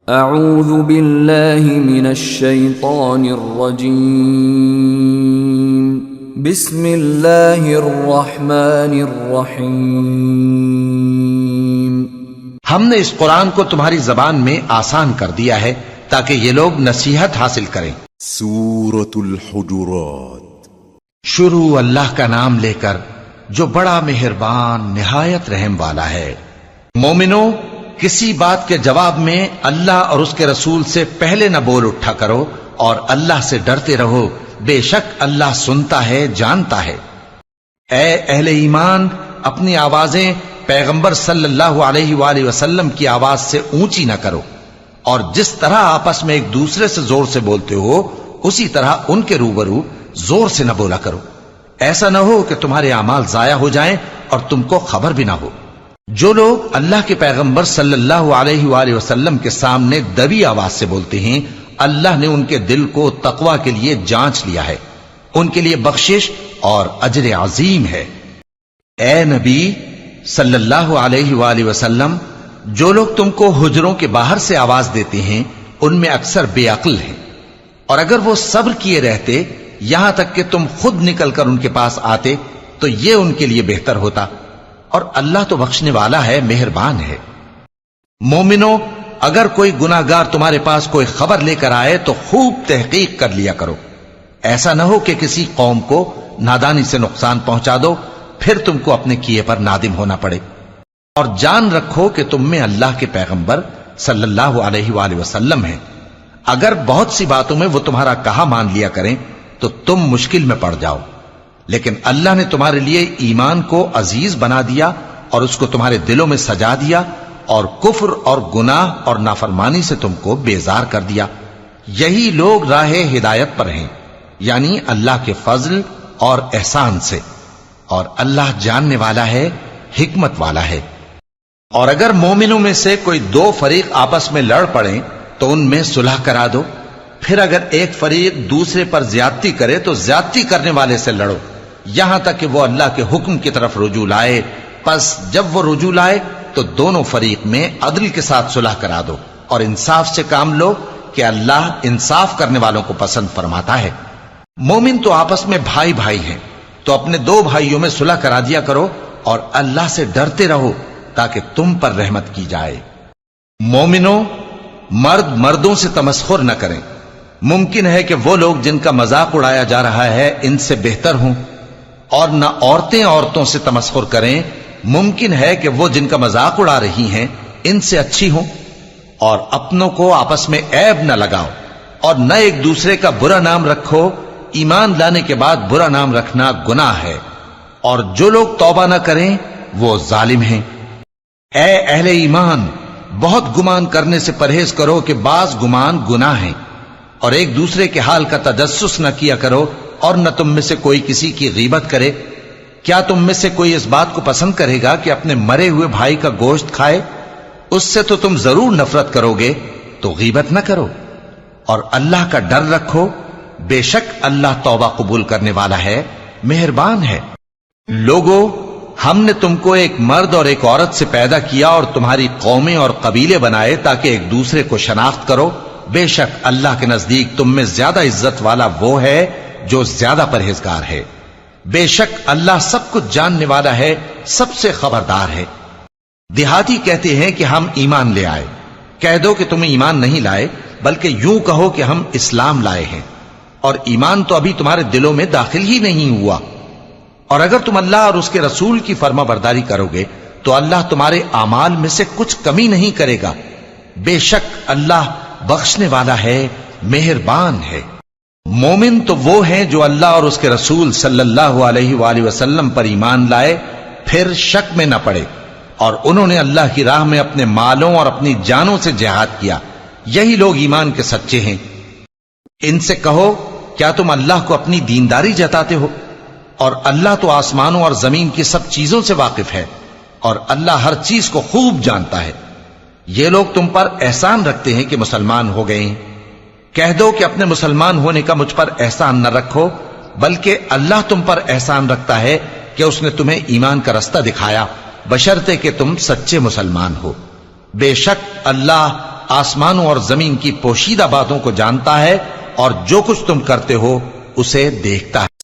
اعوذ باللہ من الشیطان الرجیم بسم اللہ الرحمن الرحیم۔ ہم نے اس قرآن کو تمہاری زبان میں آسان کر دیا ہے تاکہ یہ لوگ نصیحت حاصل کریں۔ سورة الحجرات۔ شروع اللہ کا نام لے کر جو بڑا مہربان نہایت رحم والا ہے۔ مومنو، کسی بات کے جواب میں اللہ اور اس کے رسول سے پہلے نہ بول اٹھا کرو اور اللہ سے ڈرتے رہو، بے شک اللہ سنتا ہے، جانتا ہے۔ اے اہل ایمان، اپنی آوازیں پیغمبر صلی اللہ علیہ وآلہ وسلم کی آواز سے اونچی نہ کرو، اور جس طرح آپس میں ایک دوسرے سے زور سے بولتے ہو اسی طرح ان کے روبرو زور سے نہ بولا کرو، ایسا نہ ہو کہ تمہارے اعمال ضائع ہو جائیں اور تم کو خبر بھی نہ ہو۔ جو لوگ اللہ کے پیغمبر صلی اللہ علیہ وآلہ وسلم کے سامنے دبی آواز سے بولتے ہیں، اللہ نے ان کے دل کو تقوی کے لیے جانچ لیا ہے، ان کے لیے بخشش اور اجر عظیم ہے۔ اے نبی صلی اللہ علیہ وآلہ وسلم، جو لوگ تم کو حجروں کے باہر سے آواز دیتے ہیں ان میں اکثر بے عقل ہیں، اور اگر وہ صبر کیے رہتے یہاں تک کہ تم خود نکل کر ان کے پاس آتے تو یہ ان کے لیے بہتر ہوتا، اور اللہ تو بخشنے والا ہے، مہربان ہے۔ مومنو، اگر کوئی گناہگار تمہارے پاس کوئی خبر لے کر آئے تو خوب تحقیق کر لیا کرو، ایسا نہ ہو کہ کسی قوم کو نادانی سے نقصان پہنچا دو پھر تم کو اپنے کیے پر نادم ہونا پڑے۔ اور جان رکھو کہ تم میں اللہ کے پیغمبر صلی اللہ علیہ وآلہ وسلم ہیں، اگر بہت سی باتوں میں وہ تمہارا کہا مان لیا کریں تو تم مشکل میں پڑ جاؤ، لیکن اللہ نے تمہارے لیے ایمان کو عزیز بنا دیا اور اس کو تمہارے دلوں میں سجا دیا، اور کفر اور گناہ اور نافرمانی سے تم کو بیزار کر دیا۔ یہی لوگ راہ ہدایت پر ہیں، یعنی اللہ کے فضل اور احسان سے، اور اللہ جاننے والا ہے، حکمت والا ہے۔ اور اگر مومنوں میں سے کوئی دو فریق آپس میں لڑ پڑیں تو ان میں صلح کرا دو، پھر اگر ایک فریق دوسرے پر زیادتی کرے تو زیادتی کرنے والے سے لڑو، یہاں تک کہ وہ اللہ کے حکم کی طرف رجوع لائے۔ پس جب وہ رجوع لائے تو دونوں فریق میں عدل کے ساتھ صلح کرا دو اور انصاف سے کام لو کہ اللہ انصاف کرنے والوں کو پسند فرماتا ہے۔ مومن تو آپس میں بھائی بھائی ہیں، تو اپنے دو بھائیوں میں صلح کرا دیا کرو اور اللہ سے ڈرتے رہو تاکہ تم پر رحمت کی جائے۔ مومنوں، مرد مردوں سے تمسخر نہ کریں، ممکن ہے کہ وہ لوگ جن کا مذاق اڑایا جا رہا ہے ان سے بہتر ہوں، اور نہ عورتیں عورتوں سے تمسخر کریں، ممکن ہے کہ وہ جن کا مذاق اڑا رہی ہیں ان سے اچھی ہوں۔ اور اپنوں کو آپس میں عیب نہ لگاؤ اور نہ ایک دوسرے کا برا نام رکھو، ایمان لانے کے بعد برا نام رکھنا گناہ ہے، اور جو لوگ توبہ نہ کریں وہ ظالم ہیں۔ اے اہل ایمان، بہت گمان کرنے سے پرہیز کرو کہ بعض گمان گناہ ہیں، اور ایک دوسرے کے حال کا تجسس نہ کیا کرو، اور نہ تم میں سے کوئی کسی کی غیبت کرے۔ کیا تم میں سے کوئی اس بات کو پسند کرے گا کہ اپنے مرے ہوئے بھائی کا گوشت کھائے؟ اس سے تو تم ضرور نفرت کرو گے، تو غیبت نہ کرو، اور اللہ کا ڈر رکھو، بے شک اللہ توبہ قبول کرنے والا ہے، مہربان ہے۔ لوگو، ہم نے تم کو ایک مرد اور ایک عورت سے پیدا کیا اور تمہاری قومیں اور قبیلے بنائے تاکہ ایک دوسرے کو شناخت کرو، بے شک اللہ کے نزدیک تم میں زیادہ عزت والا وہ ہے جو زیادہ پرہیزگار ہے۔ بے شک اللہ سب کچھ جاننے والا ہے، سب سے خبردار ہے۔ دیہاتی کہتے ہیں کہ ہم ایمان لے آئے، کہہ دو کہ تم ایمان نہیں لائے، بلکہ یوں کہو کہ ہم اسلام لائے ہیں، اور ایمان تو ابھی تمہارے دلوں میں داخل ہی نہیں ہوا۔ اور اگر تم اللہ اور اس کے رسول کی فرما برداری کرو گے تو اللہ تمہارے اعمال میں سے کچھ کمی نہیں کرے گا، بے شک اللہ بخشنے والا ہے، مہربان ہے۔ مومن تو وہ ہیں جو اللہ اور اس کے رسول صلی اللہ علیہ وآلہ وسلم پر ایمان لائے پھر شک میں نہ پڑے، اور انہوں نے اللہ کی راہ میں اپنے مالوں اور اپنی جانوں سے جہاد کیا، یہی لوگ ایمان کے سچے ہیں۔ ان سے کہو، کیا تم اللہ کو اپنی دینداری جتاتے ہو؟ اور اللہ تو آسمانوں اور زمین کی سب چیزوں سے واقف ہے، اور اللہ ہر چیز کو خوب جانتا ہے۔ یہ لوگ تم پر احسان رکھتے ہیں کہ مسلمان ہو گئے ہیں، کہہ دو کہ اپنے مسلمان ہونے کا مجھ پر احسان نہ رکھو، بلکہ اللہ تم پر احسان رکھتا ہے کہ اس نے تمہیں ایمان کا رستہ دکھایا، بشرطے کہ تم سچے مسلمان ہو۔ بے شک اللہ آسمانوں اور زمین کی پوشیدہ باتوں کو جانتا ہے اور جو کچھ تم کرتے ہو اسے دیکھتا ہے۔